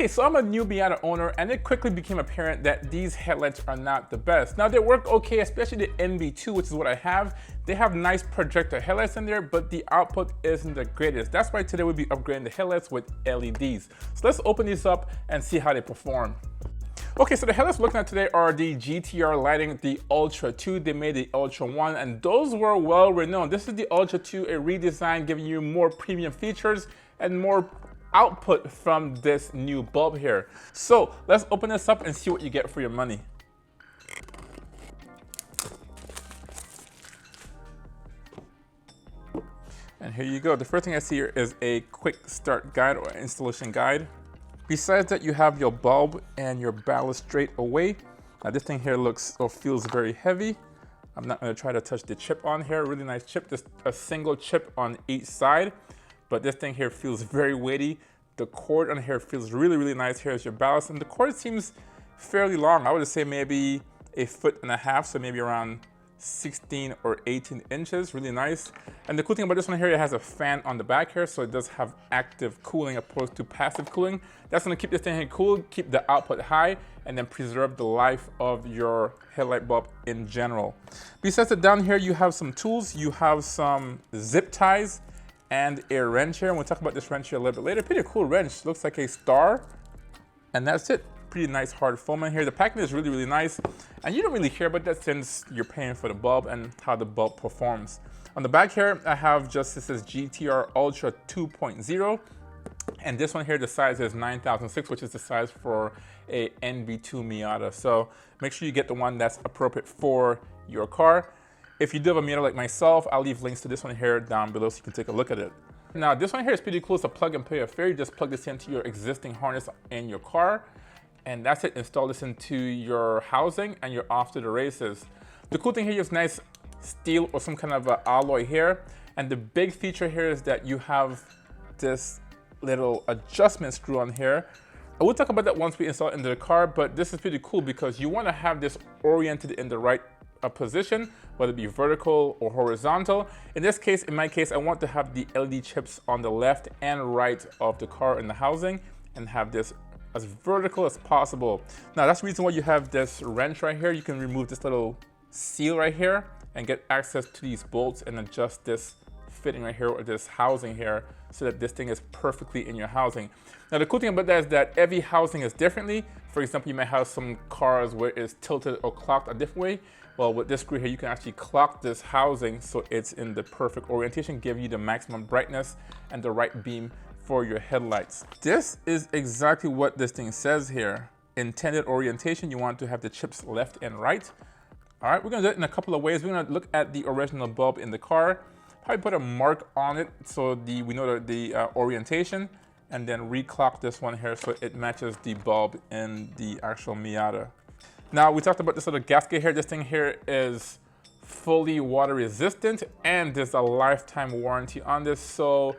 Okay, so I'm a new Miata owner, and it quickly became apparent that these headlights are not the best. Now, they work okay, especially the NB2, which is what I have. They have nice projector headlights in there, but the output isn't the greatest. That's why today we'll be upgrading the headlights with LEDs. So let's open these up and see how they perform. Okay, so the headlights we're looking at today are the GTR lighting, the Ultra 2. They made the Ultra 1, and those were well renowned. This is the Ultra 2, a redesign, giving you more premium features and more output from this new bulb here. So let's open this up and see what you get for your money. And here you go. The first thing I see here is a quick start guide or installation guide. Besides that, you have your bulb and your ballast straight away. Now this thing here looks or feels very heavy. I'm not going to try to touch the chip on here. Really nice chip, just a single chip on each side. But this thing here feels very weighty. The cord on here feels really, really nice. Here's your ballast, and the cord seems fairly long. I would say maybe 1.5 feet, so maybe around 16 or 18 inches, really nice. And the cool thing about this one here, it has a fan on the back here, so it does have active cooling opposed to passive cooling. That's gonna keep this thing here cool, keep the output high, and then preserve the life of your headlight bulb in general. Besides that, down here you have some tools. You have some zip ties and a wrench here, and we'll talk about this wrench here a little bit later. Pretty cool wrench, looks like a star, and that's it. Pretty nice hard foam in here. The packaging is really, really nice, and you don't really care about that since you're paying for the bulb and how the bulb performs. On the back here, I have just, this is GTR Ultra 2.0, and this one here, the size is 9006, which is the size for a NB2 Miata. So make sure you get the one that's appropriate for your car. If you do have a Miata like myself, I'll leave links to this one here down below so you can take a look at it. Now, this one here is pretty cool. It's a plug and play affair. You just plug this into your existing harness in your car, and that's it. Install this into your housing and you're off to the races. The cool thing here, you have nice steel or some kind of alloy here. And the big feature here is that you have this little adjustment screw on here. I will talk about that once we install it into the car, but this is pretty cool because you want to have this oriented in the right position, whether it be vertical or horizontal. In this case, in my case, I want to have the LED chips on the left and right of the car in the housing and have this as vertical as possible. Now that's the reason why you have this wrench right here. You can remove this little seal right here and get access to these bolts and adjust this fitting right here or this housing here so that this thing is perfectly in your housing. Now the cool thing about that is that every housing is differently. For example, you might have some cars where it's tilted or clocked a different way. Well, with this screw here, you can actually clock this housing so it's in the perfect orientation, give you the maximum brightness and the right beam for your headlights. This is exactly what this thing says here. Intended orientation, you want to have the chips left and right. All right, we're gonna do it in a couple of ways. We're gonna look at the original bulb in the car, probably put a mark on it so we know the orientation, and then reclock this one here so it matches the bulb in the actual Miata. Now, we talked about this little gasket here. This thing here is fully water resistant, and there's a lifetime warranty on this. So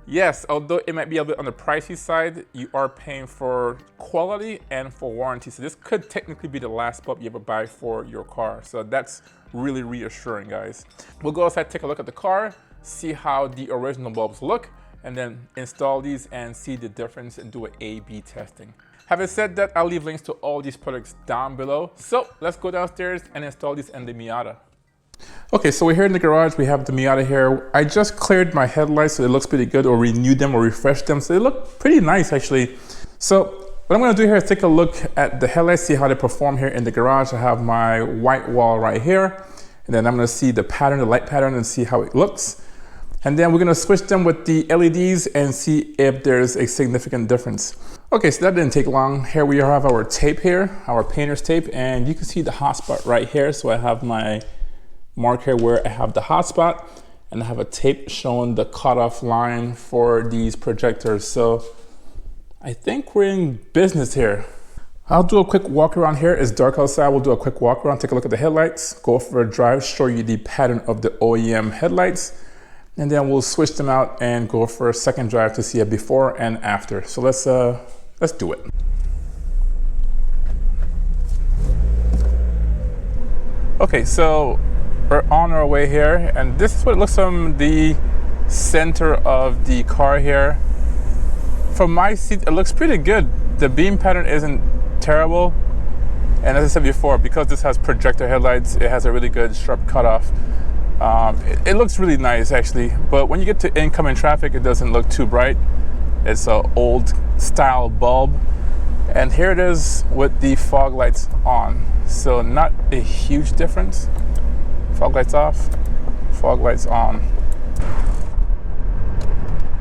yes, although it might be a bit on the pricey side, you are paying for quality and for warranty. So this could technically be the last bulb you ever buy for your car. So that's really reassuring, guys. We'll go outside, take a look at the car, see how the original bulbs look, and then install these and see the difference and do an A/B testing. Having said that, I'll leave links to all these products down below. So let's go downstairs and install these in the Miata. Okay, so we're here in the garage. We have the Miata here. I just cleared my headlights so it looks pretty good, or renewed them or refreshed them. So they look pretty nice actually. So what I'm gonna do here is take a look at the headlights, see how they perform here in the garage. I have my white wall right here. And then I'm gonna see the pattern, the light pattern, and see how it looks. And then we're gonna switch them with the LEDs and see if there's a significant difference. Okay, so that didn't take long. Here we have our tape here, our painter's tape, and you can see the hotspot right here. So I have my mark here where I have the hotspot, and I have a tape showing the cutoff line for these projectors. So I think we're in business here. I'll do a quick walk around here. It's dark outside. We'll do a quick walk around, take a look at the headlights, go for a drive, show you the pattern of the OEM headlights, and then we'll switch them out and go for a second drive to see a before and after. So let's do it. Okay, so we're on our way here, and this is what it looks from the center of the car here. from my seat, it looks pretty good. The beam pattern isn't terrible. And as I said before, because this has projector headlights, it has a really good sharp cutoff. It looks really nice actually, but when you get to incoming traffic, it doesn't look too bright. It's an old style bulb. And here it is with the fog lights on. So not a huge difference. Fog lights off, fog lights on.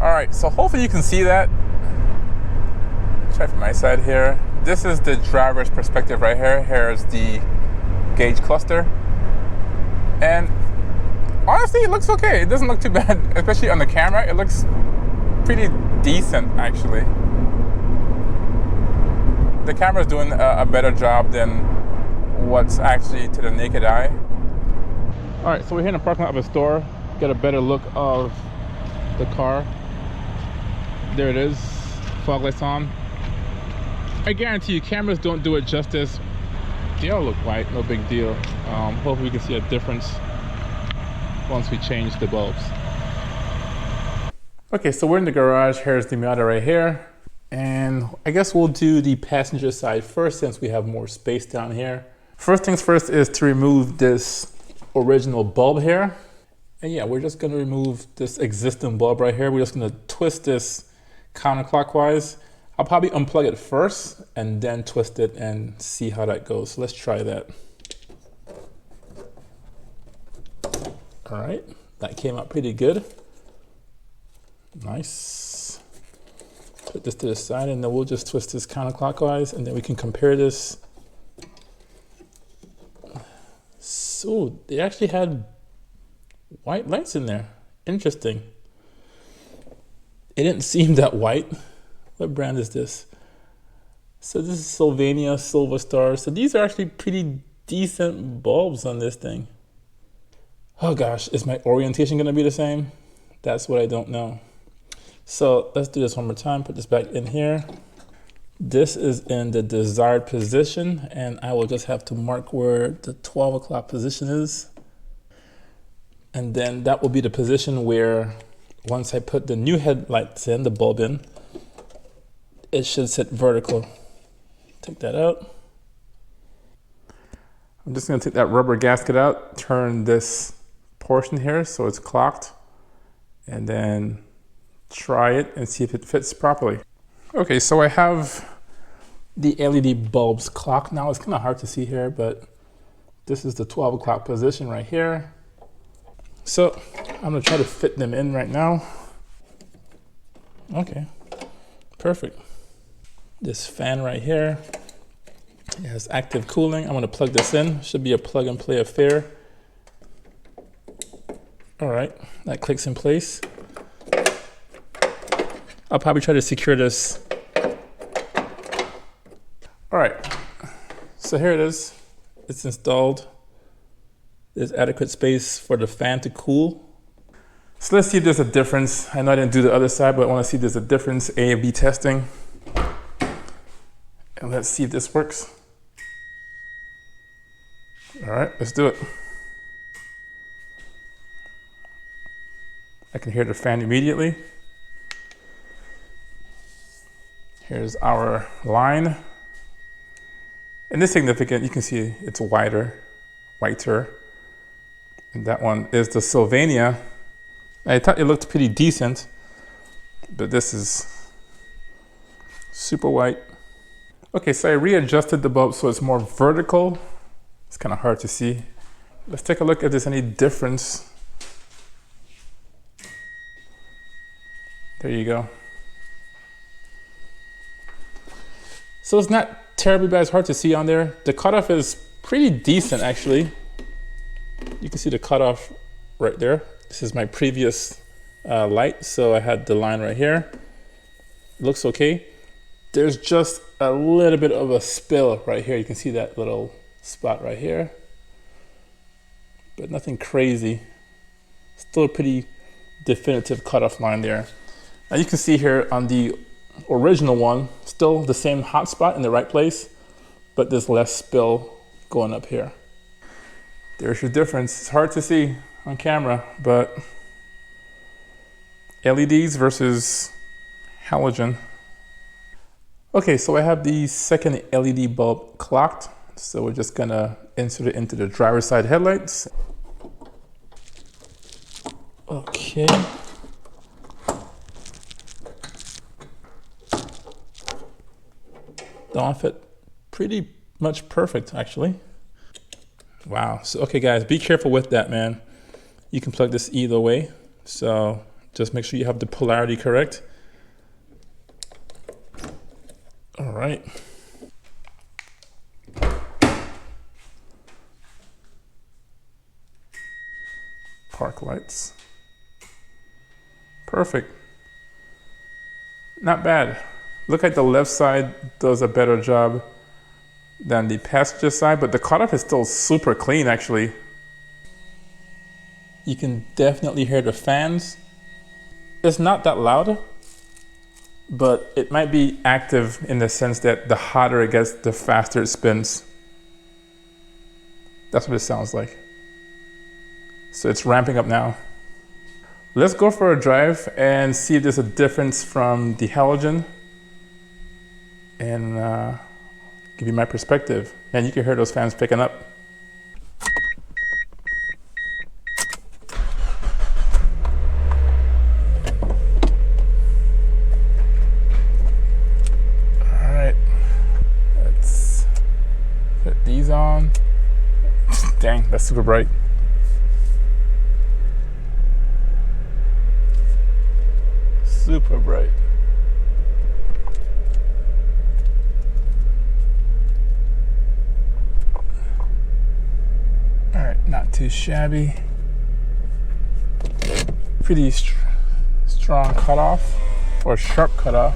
All right, so hopefully you can see that. Try from my side here. This is the driver's perspective right here. Here's the gauge cluster. And honestly, it looks okay. It doesn't look too bad, especially on the camera. It looks pretty decent, actually. The camera's doing a better job than what's actually to the naked eye. All right, so we're here in the parking lot of a store. Get a better look of the car. There it is, fog lights on. I guarantee you, cameras don't do it justice. They all look white, no big deal. Hopefully we can see a difference once we change the bulbs. Okay, so we're in the garage. Here's the Miata right here. And I guess we'll do the passenger side first since we have more space down here. First things first is to remove this original bulb here. And yeah, we're just gonna remove this existing bulb right here. We're just gonna twist this counterclockwise. I'll probably unplug it first and then twist it and see how that goes. So let's try that. All right, that came out pretty good. Nice. Put this to the side and then we'll just twist this counterclockwise and then we can compare this. So they actually had white lights in there. Interesting. It didn't seem that white. What brand is this? So this is Sylvania Silver Star. So these are actually pretty decent bulbs on this thing. Oh gosh, is my orientation gonna be the same? That's what I don't know. So let's do this one more time. Put this back in here. This is in the desired position and I will just have to mark where the 12 o'clock position is. And then that will be the position where once I put the new headlights in, the bulb in, it should sit vertical. Take that out. I'm just gonna take that rubber gasket out, turn this portion here so it's clocked, and then try it and see if it fits properly. Okay, so I have the LED bulbs clocked now. It's kind of hard to see here, but this is the 12 o'clock position right here. So I'm gonna try to fit them in right now. Okay, perfect. This fan right here, it has active cooling. I'm gonna plug this in. Should be a plug and play affair. All right, that clicks in place. I'll probably try to secure this. All right, so here it is. It's installed. There's adequate space for the fan to cool. So let's see if there's a difference. I know I didn't do the other side, but I want to see if there's a difference. A and B testing. And let's see if this works. All right, let's do it. I can hear the fan immediately. Here's our line. And this is significant. You can see it's whiter. And that one is the Sylvania. I thought it looked pretty decent, but this is super white. Okay, so I readjusted the bulb so it's more vertical. It's kind of hard to see. Let's take a look if there's any difference. There you go. So it's not terribly bad, it's hard to see on there. The cutoff is pretty decent actually. You can see the cutoff right there. This is my previous light, so I had the line right here. It looks okay. There's just a little bit of a spill right here. You can see that little spot right here, but nothing crazy. Still a pretty definitive cutoff line there. Now you can see here on the original one, still the same hot spot in the right place, but there's less spill going up here. There's your difference. It's hard to see on camera, but LEDs versus halogen. Okay, so I have the second LED bulb clocked. So we're just gonna insert it into the driver's side headlights. Okay. The on fit pretty much perfect actually. Wow. So okay guys, be careful with that, man. You can plug this either way. So just make sure you have the polarity correct. All right. Park lights. Perfect. Not bad. Look like the left side does a better job than the passenger side, but the cutoff is still super clean actually. You can definitely hear the fans. It's not that loud, but it might be active in the sense that the hotter it gets, the faster it spins. That's what it sounds like. So it's ramping up now. Let's go for a drive and see if there's a difference from the halogen and give you my perspective. Man, you can hear those fans picking up. All right, let's put these on. Dang, that's super bright. Super bright. All right, not too shabby. Pretty strong cutoff, or sharp cutoff.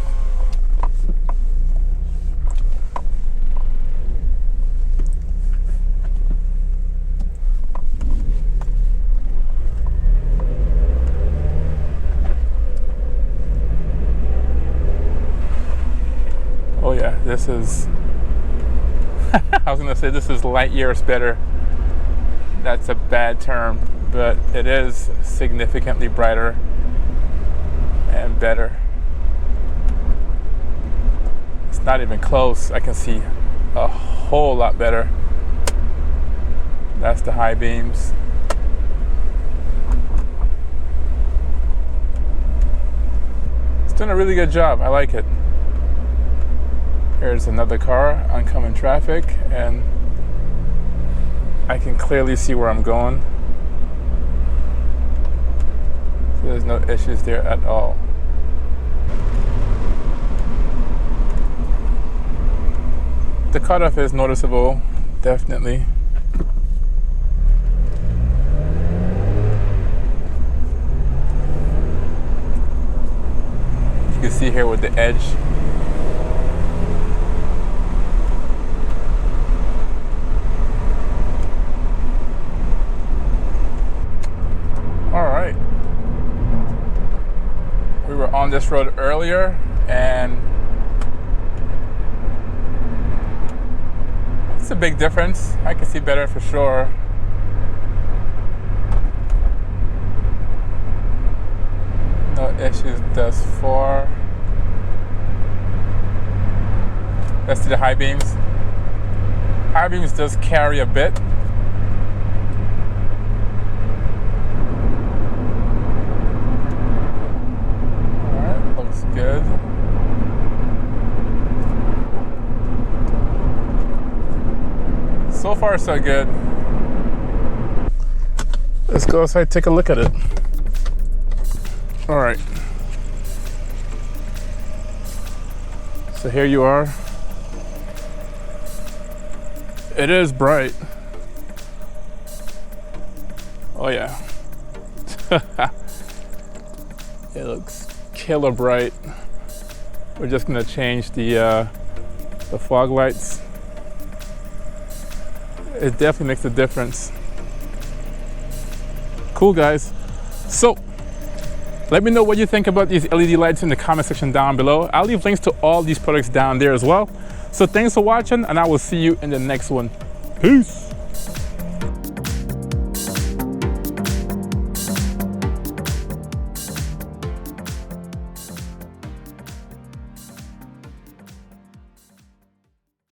Oh yeah, this is, I was gonna say this is light years better. That's a bad term, but it is significantly brighter and better. It's not even close. I can see a whole lot better. That's the high beams. It's doing a really good job. I like it. Here's another car, oncoming traffic, and I can clearly see where I'm going. So there's no issues there at all. The cutoff is noticeable, definitely. You can see here with the edge. On this road earlier, and it's a big difference. I can see better for sure. No issues thus far. Let's see the high beams. High beams does carry a bit. Good. So far, so good. Let's go outside, take a look at it. All right. So here you are. It is bright. Oh yeah. It looks killer bright. We're just gonna change the fog lights. It definitely makes a difference. Cool guys. So let me know what you think about these LED lights in the comment section down below. I'll leave links to all these products down there as well. So thanks for watching, and I will see you in the next one. Peace.